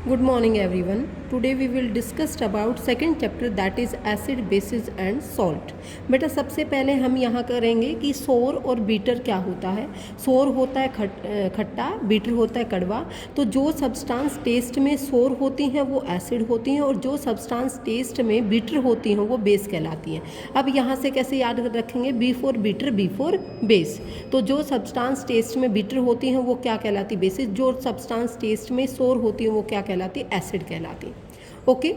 Good morning everyone. Today we will discuss about second chapter that is acid, bases and salt. बेटा सबसे पहले हम यहाँ करेंगे कि सोर और बीटर क्या होता है। सोर होता है खट्टा, बीटर होता है कड़वा। तो जो सब्सटेंस टेस्ट में सोर होती हैं वो एसिड होती हैं और जो सब्सटेंस टेस्ट में बीटर होती हैं वो बेस कहलाती हैं। अब यहाँ से कैसे याद रखेंगे, B for bitter, B for base. तो जो सब्सटेंस टेस्ट में बीटर होती हैं वो क्या कहलाती, बेसिस। जो सब्सटेंस टेस्ट में सोर होती है वो क्या कहलाती, एसिड कहलाती। ओके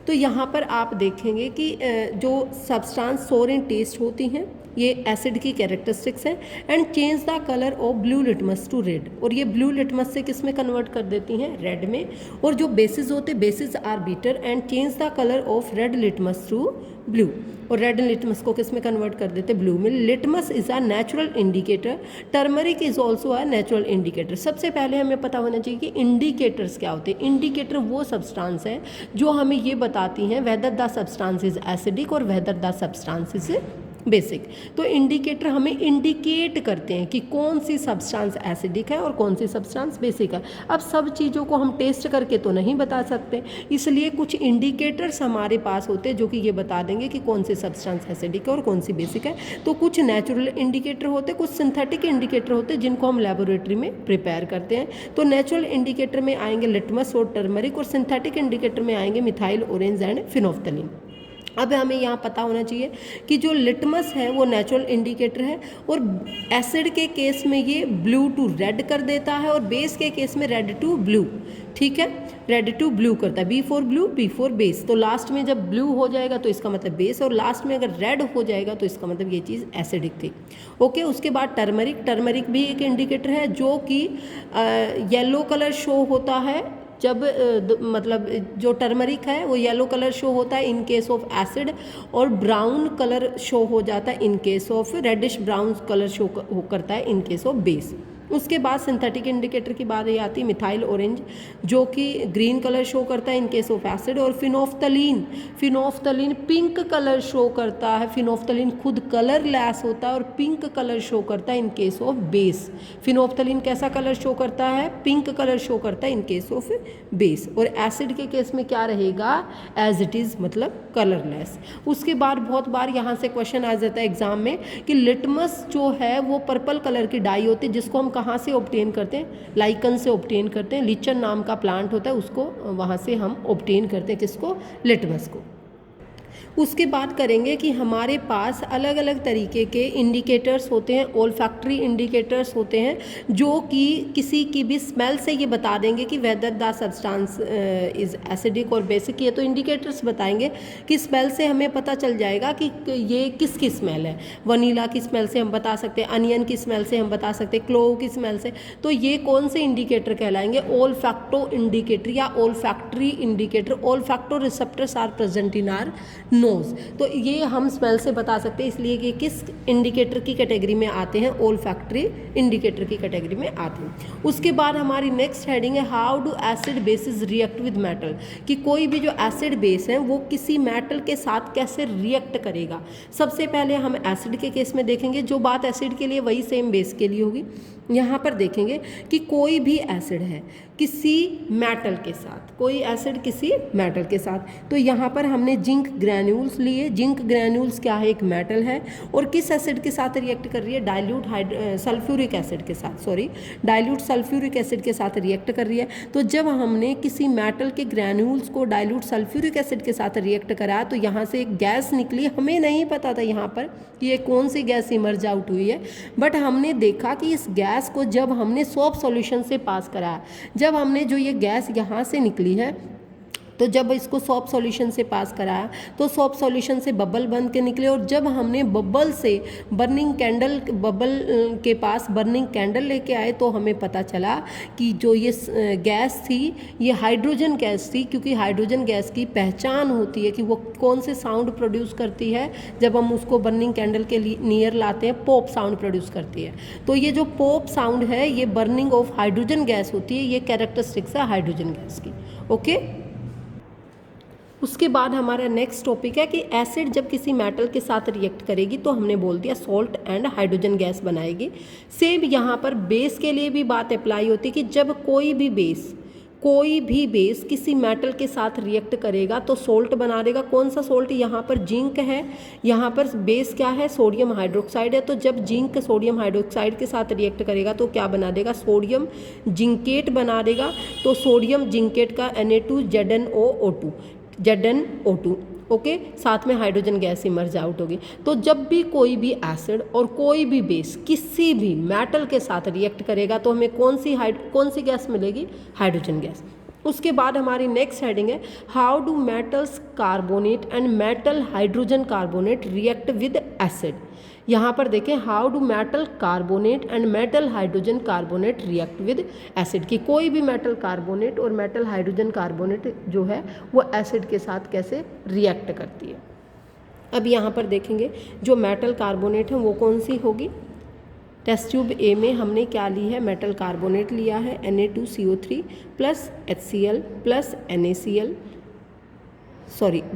तो यहाँ पर आप देखेंगे कि जो सब्सटेंस सोर इन टेस्ट होती हैं ये एसिड की कैरेक्टरिस्टिक्स हैं। And change the colour of blue litmus to red, और ये ब्लू लिटमस से किस में कन्वर्ट कर देती हैं, रेड में। और जो बेसिस होते, bases are bitter and change the colour of red litmus to blue, और रेड लिटमस को किस में कन्वर्ट कर देते, ब्लू में। Litmus is a natural indicator, turmeric is also a natural indicator. सबसे पहले हमें पता होना चाहिए कि इंडिकेटर्स क्या होते हैं। इंडिकेटर वो सब्सटेंस है जो हमें ये बताती हैं whether the substance is acidic और whether the substance is basic. तो इंडिकेटर हमें इंडिकेट करते हैं कि कौन सी सब्सटेंस एसिडिक है और कौन सी सब्सटेंस बेसिक है। अब सब चीज़ों को हम टेस्ट करके तो नहीं बता सकते, इसलिए कुछ इंडिकेटर्स हमारे पास होते हैं जो कि ये बता देंगे कि कौन सी सब्सटेंस एसिडिक है और कौन सी बेसिक है। तो कुछ नेचुरल इंडिकेटर होते हैं, कुछ सिंथेटिक इंडिकेटर होते हैं जिनको हम लेबोरेटरी में प्रिपेयर करते हैं। तो नेचुरल इंडिकेटर में आएंगे लिटमस और टर्मरिक, और सिंथेटिक इंडिकेटर में आएंगे मिथाइल ऑरेंज एंड फिनोफ्थलीन। अब हमें यहाँ पता होना चाहिए कि जो लिटमस है वो नेचुरल इंडिकेटर है, और एसिड के केस में ये ब्लू टू रेड कर देता है और बेस के केस में रेड टू ब्लू। ठीक है, रेड टू ब्लू करता है, B for blue, B for base. तो लास्ट में जब ब्लू हो जाएगा तो इसका मतलब बेस, और लास्ट में अगर रेड हो जाएगा तो इसका मतलब ये चीज़ एसिडिक थी। ओके, उसके बाद टर्मरिक। टर्मरिक भी एक इंडिकेटर है जो कि येलो कलर शो होता है जब मतलब जो टर्मरिक है वो येलो कलर शो होता है इन केस ऑफ एसिड, और ब्राउन कलर शो हो जाता है in case of, reddish brown colour show करता है इन केस ऑफ बेस। उसके बाद सिंथेटिक इंडिकेटर की बात ये आती है मिथाइल ऑरेंज जो कि ग्रीन कलर शो करता है इन केस ऑफ एसिड, और phenolphthalein. Phenolphthalein pink colour show करता है, फिनोफ्थलीन खुद कलर लेस होता है और पिंक कलर शो करता है in case of base. Phenolphthalein कैसा कलर शो करता है, पिंक कलर शो करता है इन केस ऑफ बेस। और एसिड के केस में क्या रहेगा, एज इट इज़, मतलब कलरलेस। उसके बाद बहुत बार यहाँ से क्वेश्चन आ जाता है एग्जाम में कि लिटमस जो है वो पर्पल कलर की डाई होती है जिसको हम कहाँ से ऑब्टेन करते हैं, लाइकन से ऑब्टेन करते हैं। लीचन नाम का प्लांट होता है उसको, वहाँ से हम ऑब्टेन करते हैं किसको, लिटमस को। उसके बाद करेंगे कि हमारे पास अलग अलग तरीके के इंडिकेटर्स होते हैं, ओल्फैक्टरी इंडिकेटर्स होते हैं जो कि किसी की भी स्मेल से ये बता देंगे कि weather the substance is acidic और बेसिक। ये तो इंडिकेटर्स बताएंगे कि स्मेल से हमें पता चल जाएगा कि ये किसकी स्मेल है। वनीला की स्मेल से हम बता सकते हैं, अनियन की स्मेल से हम बता सकते हैं, क्लोव की स्मेल से। तो ये कौन से इंडिकेटर कहलाएंगे, ओल्फैक्टो इंडिकेटर या olfactory indicator. Olfacto receptors are present in our nose. तो ये हम स्मेल से बता सकते हैं, इसलिए कि किस इंडिकेटर की कैटेगरी में आते हैं, ओल्फैक्टरी इंडिकेटर की कैटेगरी में आते हैं। उसके बाद हमारी नेक्स्ट हेडिंग है how do acid basis react with metal, कि कोई भी जो एसिड बेस है वो किसी मेटल के साथ कैसे रिएक्ट करेगा। सबसे पहले हम एसिड के केस में देखेंगे, जो बात एसिड के लिए वही सेम बेस के लिए होगी। यहाँ पर देखेंगे कि कोई भी एसिड है किसी मेटल के साथ, कोई एसिड किसी मेटल के साथ। तो यहाँ पर हमने जिंक ग्रैन्यूल्स लिए। जिंक ग्रैन्यूल्स क्या है, एक मेटल है, और किस एसिड के साथ रिएक्ट कर रही है, डाइल्यूट सल्फ्यूरिक एसिड के साथ, डाइल्यूट सल्फ्यूरिक एसिड के साथ रिएक्ट कर रही है। तो जब हमने किसी मेटल के ग्रैन्यूल्स को डाइल्यूट सल्फ्यूरिक एसिड के साथ रिएक्ट कराया तो यहाँ से एक गैस निकली। हमें नहीं पता था यहाँ पर कि ये कौन सी गैस इमर्ज आउट हुई है, बट हमने देखा कि इस गैस को जब हमने सोप सॉल्यूशन से पास कराया, जब हमने जो ये गैस यहाँ से निकली है, तो जब इसको सोप सॉल्यूशन से पास कराया तो सोप सॉल्यूशन से बबल बन के निकले, और जब हमने बबल से बर्निंग कैंडल, बबल के पास बर्निंग कैंडल लेके आए तो हमें पता चला कि जो ये गैस थी ये हाइड्रोजन गैस थी, क्योंकि हाइड्रोजन गैस की पहचान होती है कि वो कौन से साउंड प्रोड्यूस करती है। जब हम उसको बर्निंग कैंडल के नियर लाते हैं, पॉप साउंड प्रोड्यूस करती है। तो ये जो पॉप साउंड है ये बर्निंग ऑफ हाइड्रोजन गैस होती है, ये कैरेक्टरिस्टिक्स है हाइड्रोजन गैस की। ओके, उसके बाद हमारा नेक्स्ट टॉपिक है कि एसिड जब किसी मेटल के साथ रिएक्ट करेगी तो हमने बोल दिया सॉल्ट एंड हाइड्रोजन गैस बनाएगी। सेम यहाँ पर बेस के लिए भी बात अप्लाई होती है कि जब कोई भी बेस कोई भी बेस किसी मेटल के साथ रिएक्ट करेगा तो सोल्ट बना देगा। कौन सा सोल्ट? यहाँ पर जिंक है, यहाँ पर बेस क्या है? सोडियम हाइड्रोक्साइड है। तो जब जिंक सोडियम हाइड्रोक्साइड के साथ रिएक्ट करेगा तो क्या बना देगा? सोडियम जिंकेट बना देगा। तो सोडियम जिंकेट का Na2ZnO2 ZnO2 ओके, साथ में हाइड्रोजन गैस इमर्ज आउट होगी। तो जब भी कोई भी एसिड और कोई भी बेस किसी भी मेटल के साथ रिएक्ट करेगा तो हमें कौन सी गैस मिलेगी? Hydrogen gas. उसके बाद हमारी नेक्स्ट हेडिंग है how do metals carbonate and metal hydrogen carbonate react with acid. यहाँ पर देखें how do metal carbonate and metal hydrogen carbonate react with acid, कि कोई भी मेटल कार्बोनेट और मेटल हाइड्रोजन कार्बोनेट जो है वो एसिड के साथ कैसे रिएक्ट करती है। अब यहाँ पर देखेंगे जो मेटल कार्बोनेट है वो कौन सी होगी। टेस्ट ट्यूब ए में हमने क्या ली है? मेटल कार्बोनेट लिया है Na2CO3 plus HCl plus NaCl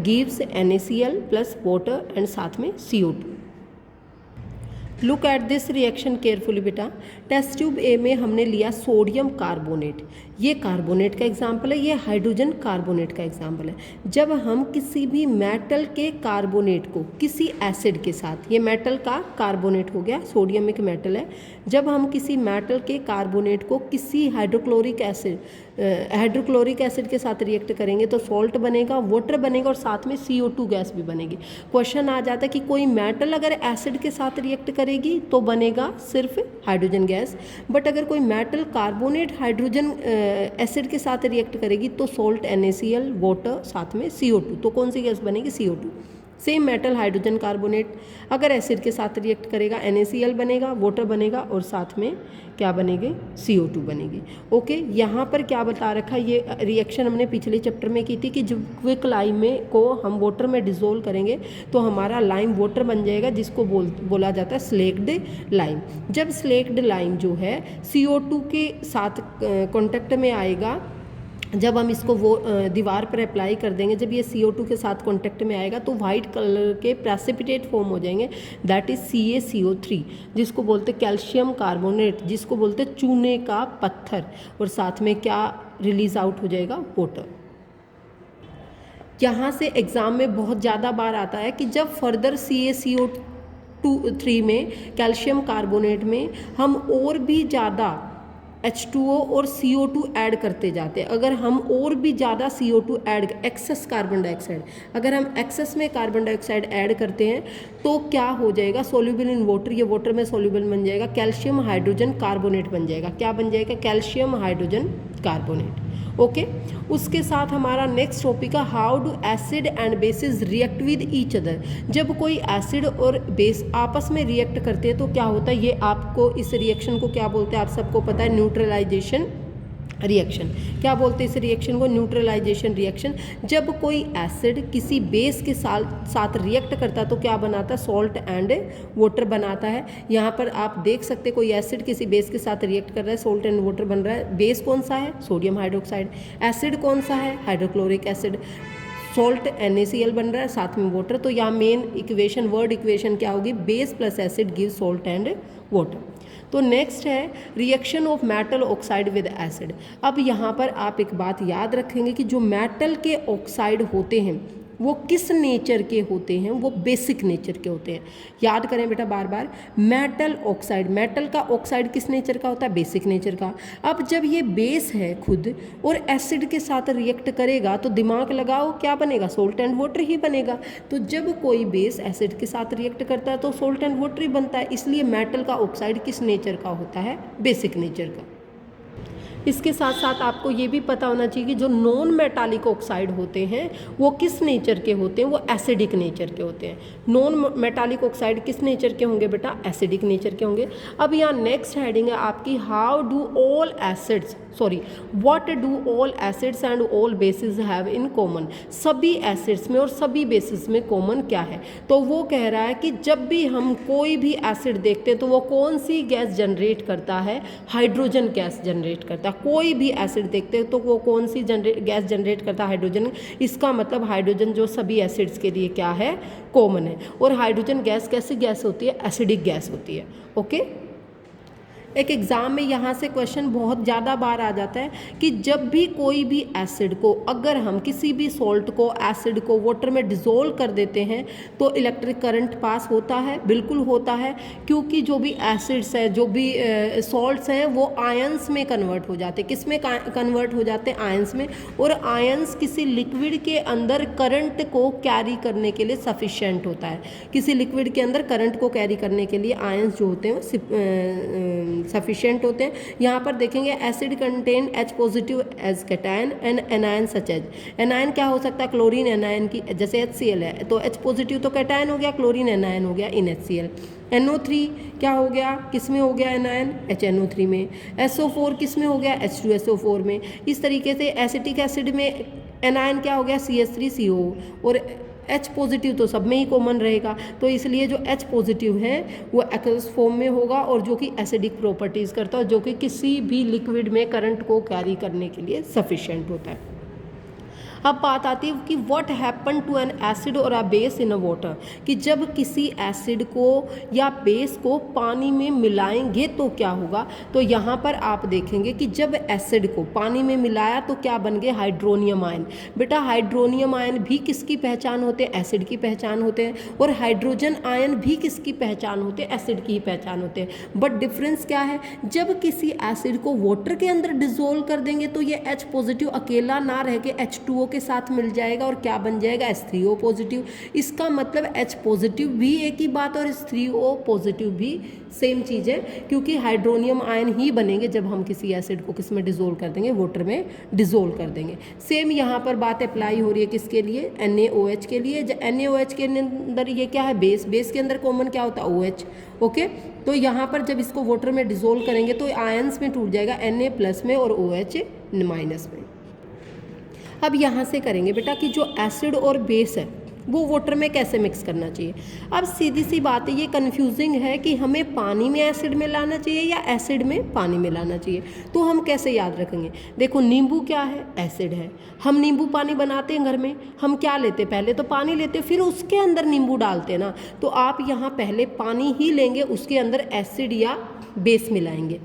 gives NaCl plus water and साथ में CO2। Look at this reaction carefully बेटा। टेस्ट ट्यूब ए में हमने लिया सोडियम कार्बोनेट, ये कार्बोनेट का एग्जाम्पल है, ये हाइड्रोजन कार्बोनेट का एग्जाम्पल है। जब हम किसी भी मेटल के कार्बोनेट को किसी एसिड के साथ, ये मेटल का कार्बोनेट हो गया, सोडियम एक मेटल है, जब हम किसी मेटल के कार्बोनेट को किसी हाइड्रोक्लोरिक एसिड के साथ रिएक्ट करेंगे तो सॉल्ट बनेगा, वाटर बनेगा और साथ में CO2 गैस भी बनेगी। क्वेश्चन आ जाता है कि कोई मेटल अगर एसिड के साथ रिएक्ट करेगी तो बनेगा सिर्फ हाइड्रोजन गैस, बट अगर कोई मेटल कार्बोनेट हाइड्रोजन एसिड के साथ रिएक्ट करेगी तो सॉल्ट NaCl, वाटर साथ में CO2, तो कौन सी गैस बनेगी? CO2। Same metal hydrogen carbonate अगर एसिड के साथ रिएक्ट करेगा NaCl बनेगा, वाटर बनेगा और साथ में क्या बनेगी? CO2 बनेगी। ओके, यहाँ पर क्या बता रखा है, ये रिएक्शन हमने पिछले चैप्टर में की थी कि जब क्विक लाइम में को हम वाटर में डिसोल्व करेंगे तो हमारा लाइम वाटर बन जाएगा, जिसको बोला जाता है स्लेक्ड लाइम। जब स्लेक्ड लाइम जो है CO2 के साथ कॉन्टेक्ट में आएगा, जब हम इसको वो दीवार पर अप्लाई कर देंगे, जब ये CO2 के साथ कांटेक्ट में आएगा तो वाइट कलर के प्रेसिपिटेट फॉर्म हो जाएंगे, दैट इज़ CaCO3, जिसको बोलते कैल्शियम कार्बोनेट, जिसको बोलते चूने का पत्थर, और साथ में क्या रिलीज आउट हो जाएगा? वाटर। यहाँ से एग्ज़ाम में बहुत ज़्यादा बार आता है कि जब फर्दर CaCO3 में कैल्शियम कार्बोनेट में हम और भी ज़्यादा H2O और CO2 ऐड करते जाते हैं, अगर हम और भी ज़्यादा CO2 add, access carbon dioxide, अगर हम एक्सेस में कार्बन डाइऑक्साइड ऐड करते हैं तो क्या हो जाएगा? सोल्यूबल इन वाटर, ये वाटर में सोल्यूबल बन जाएगा, कैल्शियम हाइड्रोजन कार्बोनेट बन जाएगा। क्या बन जाएगा? Calcium hydrogen carbonate. ओके, उसके साथ हमारा नेक्स्ट टॉपिक है how do acid and bases react with each other. जब कोई एसिड और बेस आपस में रिएक्ट करते हैं तो क्या होता है? ये आपको इस रिएक्शन को क्या बोलते हैं? आप सबको पता है, न्यूट्रलाइजेशन रिएक्शन। क्या बोलते हैं इस रिएक्शन को? Neutralisation reaction. जब कोई एसिड किसी बेस के साथ रिएक्ट करता है तो क्या बनाता है? सॉल्ट एंड वाटर बनाता है। यहाँ पर आप देख सकते हैं कोई एसिड किसी बेस के साथ रिएक्ट कर रहा है, सॉल्ट एंड वाटर बन रहा है। बेस कौन सा है? Sodium hydroxide. एसिड कौन सा है? Hydrochloric acid. सॉल्ट NaCl बन रहा है, साथ में वाटर। तो यहाँ मेन इक्वेशन, वर्ड इक्वेशन क्या होगी? Base plus acid give salt and water. तो नेक्स्ट है reaction of metal oxide with acid. अब यहाँ पर आप एक बात याद रखेंगे कि जो मेटल के ऑक्साइड होते हैं वो किस नेचर के होते हैं? वो बेसिक नेचर के होते हैं। याद करें बेटा बार बार, मेटल ऑक्साइड, मेटल का ऑक्साइड किस नेचर का होता है? बेसिक नेचर का। अब जब ये बेस है खुद और एसिड के साथ रिएक्ट करेगा तो दिमाग लगाओ क्या बनेगा? सॉल्ट एंड वाटर ही बनेगा। तो जब कोई बेस एसिड के साथ रिएक्ट करता है तो सॉल्ट एंड वाटर ही बनता है। इसलिए मेटल का ऑक्साइड किस नेचर का होता है? बेसिक नेचर का। इसके साथ साथ आपको ये भी पता होना चाहिए कि जो नॉन मेटालिक ऑक्साइड होते हैं वो किस नेचर के होते हैं? वो एसिडिक नेचर के होते हैं। नॉन मेटालिक ऑक्साइड किस नेचर के होंगे बेटा? एसिडिक नेचर के होंगे। अब यहाँ नेक्स्ट हेडिंग है आपकी how do all acids what do all acids and all basis have in common. सभी एसिड्स में और सभी बेसिस में कॉमन क्या है? तो वो कह रहा है कि जब भी हम कोई भी एसिड देखते हैं तो वो कौन सी गैस जनरेट करता है? हाइड्रोजन गैस जनरेट करता है। कोई भी एसिड देखते हैं तो वो कौन सी गैस जनरेट करता है? हाइड्रोजन। इसका मतलब हाइड्रोजन जो सभी एसिड्स के लिए क्या है? कॉमन है। और हाइड्रोजन गैस कैसी गैस होती है? एसिडिक गैस होती है। ओके, एक एग्ज़ाम में यहाँ से क्वेश्चन बहुत ज़्यादा बार आ जाता है कि जब भी कोई भी एसिड को, अगर हम किसी भी सॉल्ट को, एसिड को वाटर में डिज़ोल्व कर देते हैं तो इलेक्ट्रिक करंट पास होता है। बिल्कुल होता है, क्योंकि जो भी एसिड्स हैं, जो भी सॉल्ट्स हैं, वो आयंस में कन्वर्ट हो जाते हैं। किस में कन्वर्ट हो जाते हैं? आयंस में। और आयंस किसी लिक्विड के अंदर करंट को कैरी करने के लिए सफिशिएंट होता है। किसी लिक्विड के अंदर करंट को कैरी करने के लिए आयंस जो होते हैं सफिशिएंट होते हैं। यहाँ पर देखेंगे acid contain H positive as cation and anion such as. Anion क्या हो सकता है? क्लोरीन एनायन की, जैसे HCl है तो H पॉजिटिव तो कैटायन हो गया, क्लोरीन एनायन हो गया इन HCl। NO3 क्या हो गया? किस में हो गया एनायन? HNO3 में। SO4 किस में हो गया? H2SO4 में। इस तरीके से एसिटिक एसिड में एनायन क्या हो गया? CH3CO। और H पॉजिटिव तो सब में ही कॉमन रहेगा, तो इसलिए जो H पॉजिटिव है वो एक्वस फॉर्म में होगा और जो कि एसिडिक प्रॉपर्टीज़ करता है, जो कि किसी भी लिक्विड में करंट को कैरी करने के लिए सफिशिएंट होता है। अब बात आती है कि what happen to an acid और a base in a water, कि जब किसी एसिड को या बेस को पानी में मिलाएंगे तो क्या होगा। तो यहाँ पर आप देखेंगे कि जब एसिड को पानी में मिलाया तो क्या बन गए? Hydronium ion. बेटा हाइड्रोनियम आयन भी किसकी पहचान होते हैं? एसिड की पहचान होते हैं। और हाइड्रोजन आयन भी किसकी पहचान होते हैं? एसिड की ही पहचान होते हैं। बट डिफरेंस क्या है? जब किसी एसिड को वाटर के अंदर डिजोल्व कर देंगे तो ये H पॉजिटिव अकेला ना रह के H2O के साथ मिल जाएगा और क्या बन जाएगा? H3O positive. इसका मतलब H पॉजिटिव भी एक ही बात और H3O पॉजिटिव भी सेम चीज़ है, क्योंकि हाइड्रोनियम आयन ही बनेंगे जब हम किसी एसिड को किस में डिजोल्व कर देंगे? वाटर में डिजोल्व कर देंगे। सेम यहाँ पर बात अप्लाई हो रही है किसके लिए? NaOH के लिए। NaOH के अंदर ये क्या है? बेस। बेस के अंदर कॉमन क्या होता है? OH। ओके, तो यहाँ पर जब इसको वाटर में डिजोल्व करेंगे तो आयंस में टूट जाएगा, Na+ में और OH- में। अब यहाँ से करेंगे बेटा कि जो एसिड और बेस है वो वाटर में कैसे मिक्स करना चाहिए। अब सीधी सी बात है, ये कन्फ्यूजिंग है कि हमें पानी में एसिड मिलाना चाहिए या एसिड में पानी मिलाना चाहिए। तो हम कैसे याद रखेंगे? देखो नींबू क्या है? एसिड है। हम नींबू पानी बनाते हैं घर में, हम क्या लेते हैं? पहले तो पानी लेते हैं, फिर उसके अंदर नींबू डालते हैं ना। तो आप यहाँ पहले पानी ही लेंगे, उसके अंदर एसिड या बेस मिलाएंगे,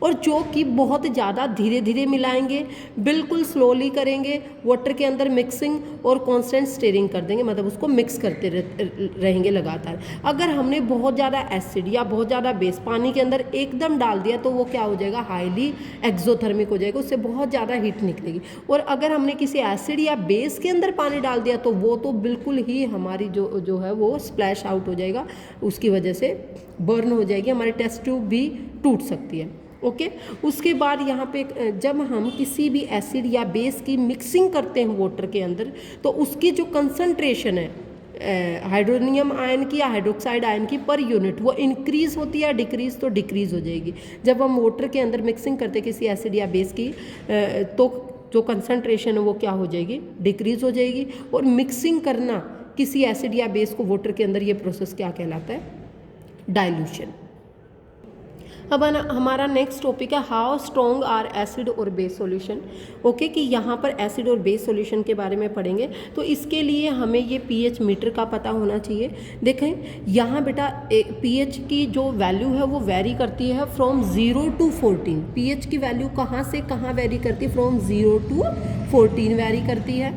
और जो कि बहुत ज़्यादा धीरे धीरे मिलाएंगे, बिल्कुल स्लोली करेंगे, वाटर के अंदर मिक्सिंग और कांस्टेंट स्टीयरिंग कर देंगे, मतलब उसको मिक्स करते रहेंगे लगातार। अगर हमने बहुत ज़्यादा एसिड या बहुत ज़्यादा बेस पानी के अंदर एकदम डाल दिया तो वो क्या हो जाएगा? हाईली एक्सोथर्मिक हो जाएगा, उससे बहुत ज़्यादा हीट निकलेगी। और अगर हमने किसी एसिड या बेस के अंदर पानी डाल दिया तो वो तो बिल्कुल ही हमारी जो है वो स्प्लैश आउट हो जाएगा, उसकी वजह से बर्न हो जाएगी, हमारी टेस्ट ट्यूब भी टूट सकती है। ओके, उसके बाद यहाँ पे जब हम किसी भी एसिड या बेस की मिक्सिंग करते हैं वाटर के अंदर, तो उसकी जो कंसंट्रेशन है हाइड्रोनियम आयन की या हाइड्रोक्साइड आयन की पर यूनिट, वो इंक्रीज होती है, डिक्रीज तो डिक्रीज हो जाएगी। जब हम वाटर के अंदर मिक्सिंग करते किसी एसिड या बेस की तो जो कंसंट्रेशन है वो क्या हो जाएगी? डिक्रीज हो जाएगी। और मिक्सिंग करना किसी एसिड या बेस को वाटर के अंदर, ये प्रोसेस क्या कहलाता है? डाइल्यूशन। अब हमारा नेक्स्ट टॉपिक है हाउ स्ट्रॉन्ग आर एसिड और बेस सॉल्यूशन। ओके, कि यहाँ पर एसिड और बेस सॉल्यूशन के बारे में पढ़ेंगे, तो इसके लिए हमें ये pH मीटर का पता होना चाहिए। देखें यहाँ बेटा pH की जो वैल्यू है वो वेरी करती है फ्रॉम 0 to 14। pH की वैल्यू कहाँ से कहाँ वेरी करती है? फ्रॉम 0 to 14 वेरी करती है,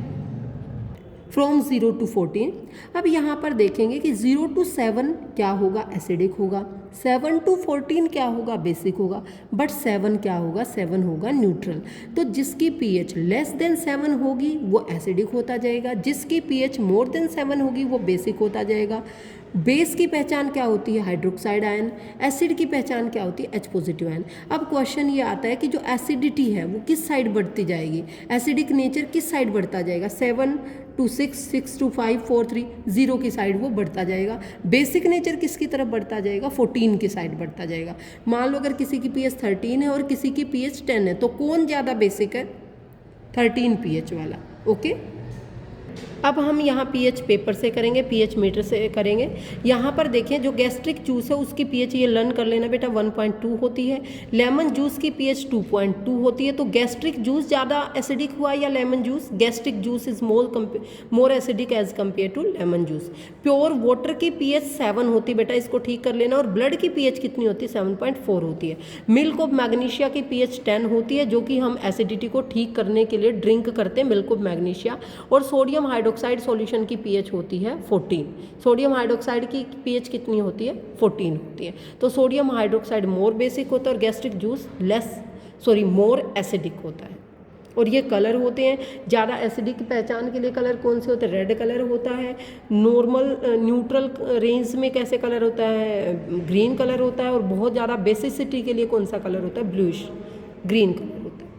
फ्रॉम 0 to 14। अब यहाँ पर देखेंगे कि 0 to 7 क्या होगा? एसिडिक होगा। 7 to 14 क्या होगा? बेसिक होगा। बट 7 क्या होगा? 7 होगा न्यूट्रल। तो जिसकी pH लेस देन 7 होगी वो एसिडिक होता जाएगा, जिसकी pH मोर देन 7 होगी वो बेसिक होता जाएगा। बेस की पहचान क्या होती है? Hydroxide ion. एसिड की पहचान क्या होती है? H positive ion. अब क्वेश्चन ये आता है कि जो एसिडिटी है वो किस साइड बढ़ती जाएगी? एसिडिक नेचर किस साइड बढ़ता जाएगा? 7 to 6, 6 to 5, 4, 3, 0 की साइड वो बढ़ता जाएगा। बेसिक नेचर किसकी तरफ बढ़ता जाएगा? 14 की साइड बढ़ता जाएगा। मान लो अगर किसी की pH 13 है और किसी की pH 10 है, तो कौन ज़्यादा बेसिक है? 13 pH वाला। ओके, अब हम यहाँ पीएच पेपर से करेंगे, पीएच मीटर से करेंगे। यहाँ पर देखें जो गैस्ट्रिक जूस है उसकी पीएच ये लर्न कर लेना बेटा 1.2 होती है, लेमन जूस की पीएच 2.2 होती है। तो गैस्ट्रिक जूस ज़्यादा एसिडिक हुआ या lemon juice? Gastric juice is more acidic as compare to lemon juice. Pure water की पीएच 7 होती है बेटा, इसको ठीक कर लेना। और ब्लड की पीएच कितनी होती है? 7.4 होती है। मिल्क ऑफ मैग्नीशिया की पीएच 10 होती है, जो कि हम एसिडिटी को ठीक करने के लिए ड्रिंक करते हैं, मिल्क ऑफ मैग्नीशिया। और सोडियम हाइड्रोक्साइड सॉल्यूशन की पीएच होती है 14। सोडियम हाइड्रोक्साइड की पीएच कितनी होती है? 14 होती है। तो सोडियम हाइड्रोक्साइड मोर बेसिक होता है और गैस्ट्रिक जूस मोर एसिडिक होता है। और ये कलर होते हैं, ज़्यादा एसिडिक की पहचान के लिए कलर कौन से होते हैं? रेड कलर होता है। नॉर्मल न्यूट्रल रेंज में कैसे कलर होता है? ग्रीन कलर होता है। और बहुत ज़्यादा बेसिसिटी के लिए कौन सा कलर होता है? ब्लूइश ग्रीन कलर होता है।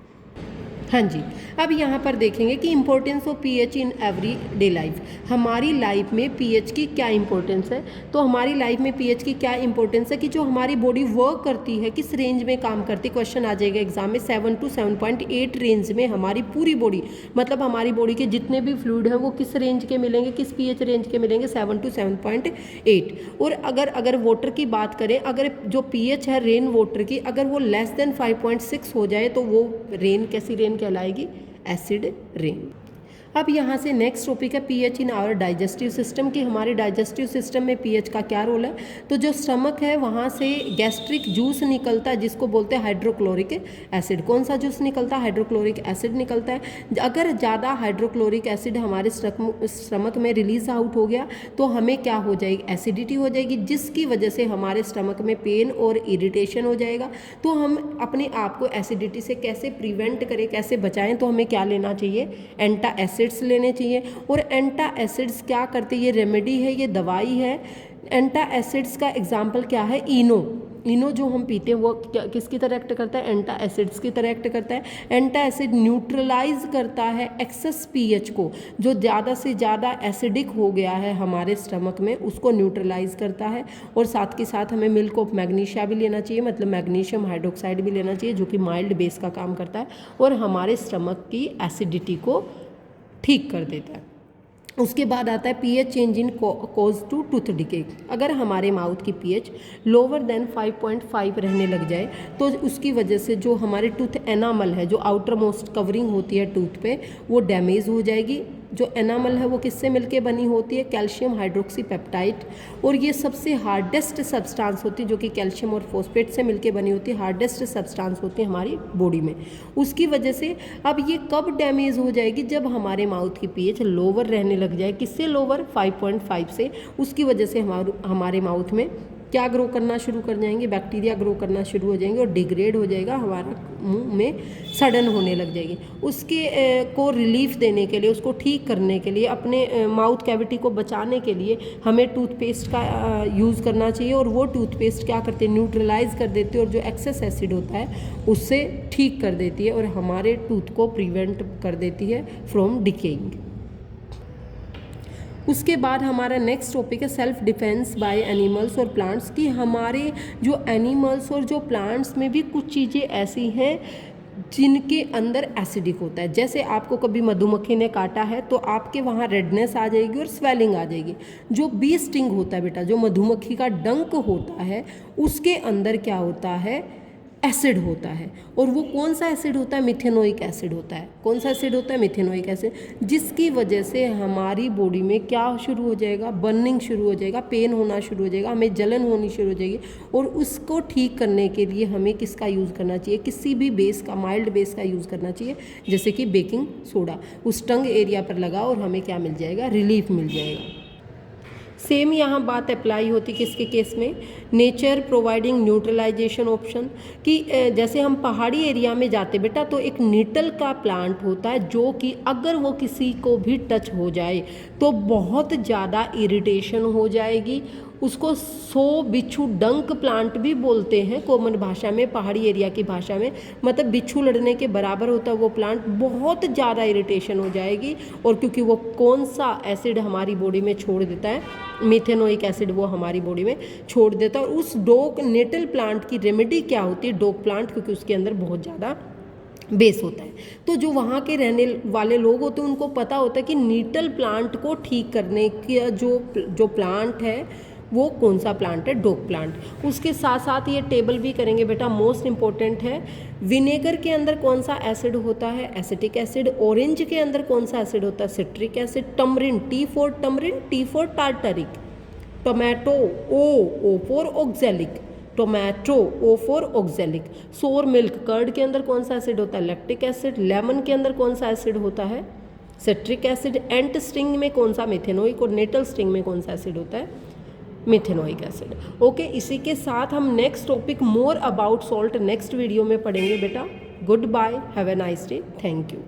हाँ जी, अब यहाँ पर देखेंगे कि importance of pH in every day life. हमारी लाइफ में पीएच की क्या इंपॉर्टेंस है? तो हमारी लाइफ में पीएच की क्या इंपॉर्टेंस है कि जो हमारी बॉडी वर्क करती है किस रेंज में काम करती है? क्वेश्चन आ जाएगा एग्जाम में 7 to 7.8 रेंज में हमारी पूरी बॉडी, मतलब हमारी बॉडी के जितने भी फ्लूइड हैं वो किस रेंज के मिलेंगे, किस पीएच रेंज के मिलेंगे? 7 to 7.8। और अगर वाटर की बात करें, अगर जो पीएच है रेन वाटर की, अगर वो लेस देन 5.6 हो जाए तो वो रेन कैसी रेन कहलाएगी? Acid rain. अब यहाँ से नेक्स्ट टॉपिक है pH in our digestive system, कि हमारे डाइजेस्टिव सिस्टम में पीएच का क्या रोल है। तो जो स्टमक है वहाँ से गैस्ट्रिक जूस निकलता है जिसको बोलते हैं हाइड्रोक्लोरिक एसिड। कौन सा जूस निकलता है? हाइड्रोक्लोरिक एसिड निकलता है। अगर ज़्यादा हाइड्रोक्लोरिक एसिड हमारे स्टमक में रिलीज आउट हो गया तो हमें क्या हो जाएगी? एसिडिटी हो जाएगी, जिसकी वजह से हमारे स्टमक में पेन और इरिटेशन हो जाएगा। तो हम अपने आप को एसिडिटी से कैसे प्रिवेंट करें, कैसे बचाएं? तो हमें क्या लेना चाहिए? एंटा लेने चाहिए। और एंटा एसिड्स क्या करते हैं? ये रेमेडी है, ये दवाई है। एंटा एसिड्स का एग्जाम्पल क्या है? इनो जो हम पीते हैं वो किसकी तरह एक्ट करता है? एंटा एसिड्स की तरह एक्ट करता है। एंटा एसिड न्यूट्रलाइज करता है एक्सेस पीएच को, जो ज़्यादा से ज़्यादा एसिडिक हो गया है हमारे स्टमक में, उसको न्यूट्रलाइज करता है। और साथ के साथ हमें मिल्क ऑफ मैग्नीशिया भी लेना चाहिए, मतलब मैग्नीशियम हाइड्रोक्साइड भी लेना चाहिए, जो कि माइल्ड बेस का काम करता है और हमारे स्टमक की एसिडिटी को ठीक कर देता है। उसके बाद आता है pH change in cause to tooth decay. अगर हमारे माउथ की पीएच लोअर देन 5.5 रहने लग जाए तो उसकी वजह से जो हमारे टूथ एनामल है, जो आउटर मोस्ट कवरिंग होती है टूथ पे, वो डैमेज हो जाएगी। जो एनामल है वो किससे मिलके बनी होती है? Calcium hydroxy peptide. और ये सबसे हार्डेस्ट सब्सटेंस होती है, जो कि कैल्शियम और फॉस्फेट से मिलके बनी होती है। हार्डेस्ट सब्सटेंस होती है हमारी बॉडी में। उसकी वजह से अब ये कब डैमेज हो जाएगी? जब हमारे माउथ की पीएच लोअर रहने लग जाए। किससे लोअर? 5.5 से। उसकी वजह से हमारे माउथ में क्या ग्रो करना शुरू कर जाएंगे? बैक्टीरिया ग्रो करना शुरू हो जाएंगे और डिग्रेड हो जाएगा, हमारा मुंह में सड़न होने लग जाएगी। उसके को रिलीफ देने के लिए, उसको ठीक करने के लिए, अपने माउथ कैविटी को बचाने के लिए हमें टूथपेस्ट का यूज़ करना चाहिए। और वो टूथपेस्ट क्या करते हैं? न्यूट्रलाइज कर देती है और जो एक्सेस एसिड होता है उससे ठीक कर देती है और हमारे टूथ को प्रिवेंट कर देती है फ्रॉम डिकेइंग। उसके बाद हमारा नेक्स्ट टॉपिक है सेल्फ डिफेंस बाय एनिमल्स और प्लांट्स, कि हमारे जो एनिमल्स और जो प्लांट्स में भी कुछ चीज़ें ऐसी हैं जिनके अंदर एसिडिक होता है। जैसे आपको कभी मधुमक्खी ने काटा है तो आपके वहाँ रेडनेस आ जाएगी और स्वेलिंग आ जाएगी। जो बी स्टिंग होता है बेटा, जो मधुमक्खी का डंक होता है, उसके अंदर क्या होता है? एसिड होता है। और वो कौन सा एसिड होता है? मिथेनोइक एसिड होता है। कौन सा एसिड होता है? Methanoic acid. जिसकी वजह से हमारी बॉडी में क्या शुरू हो जाएगा? बर्निंग शुरू हो जाएगा, पेन होना शुरू हो जाएगा, हमें जलन होनी शुरू हो जाएगी। और उसको ठीक करने के लिए हमें किसका यूज़ करना चाहिए? किसी भी बेस का, माइल्ड बेस का यूज़ करना चाहिए, जैसे कि बेकिंग सोडा। उस टंग एरिया पर लगाओ और हमें क्या मिल जाएगा? रिलीफ मिल जाएगा। सेम यहाँ बात अप्लाई होती किसके केस में? नेचर प्रोवाइडिंग न्यूट्रलाइजेशन ऑप्शन, कि जैसे हम पहाड़ी एरिया में जाते बेटा तो एक नीटल का प्लांट होता है, जो कि अगर वो किसी को भी टच हो जाए तो बहुत ज़्यादा इरिटेशन हो जाएगी। उसको 100 बिच्छू डंक प्लांट भी बोलते हैं कॉमन भाषा में, पहाड़ी एरिया की भाषा में, मतलब बिच्छू लड़ने के बराबर होता है वो प्लांट। बहुत ज़्यादा इरिटेशन हो जाएगी। और क्योंकि वो कौन सा एसिड हमारी बॉडी में छोड़ देता है? मिथेनोइक एसिड वो हमारी बॉडी में छोड़ देता है। और उस डोक नेटल प्लांट की रेमेडी क्या होती है? डोक प्लांट, क्योंकि उसके अंदर बहुत ज़्यादा बेस होता है। तो जो वहाँ के रहने वाले लोग होते हैं उनको पता होता है कि नीटल प्लांट को ठीक करने का जो प्लांट है वो कौन सा प्लांट है, डोक प्लांट। उसके साथ साथ ये टेबल भी करेंगे बेटा, मोस्ट इंपॉर्टेंट है। विनेगर के अंदर कौन सा एसिड होता है, एसिटिक एसिड। ऑरेंज के अंदर कौन सा एसिड होता है, citric acid. Tamarind, T for tamarind, T for tartaric. Tomato, O for oxalic, tomato, O for oxalic. Sour milk, curd के अंदर कौन सा एसिड होता है, लैक्टिक एसिड। लेमन के अंदर कौन सा एसिड होता है, सिट्रिक एसिड। एंट स्टिंग में कौन सा, मिथेनोइक। और नेटल स्टिंग में कौन सा एसिड होता है, मिथेनोइक एसिड। ओके, इसी के साथ हम next topic more about salt next video में पढ़ेंगे बेटा। Good bye, have a nice day, thank you.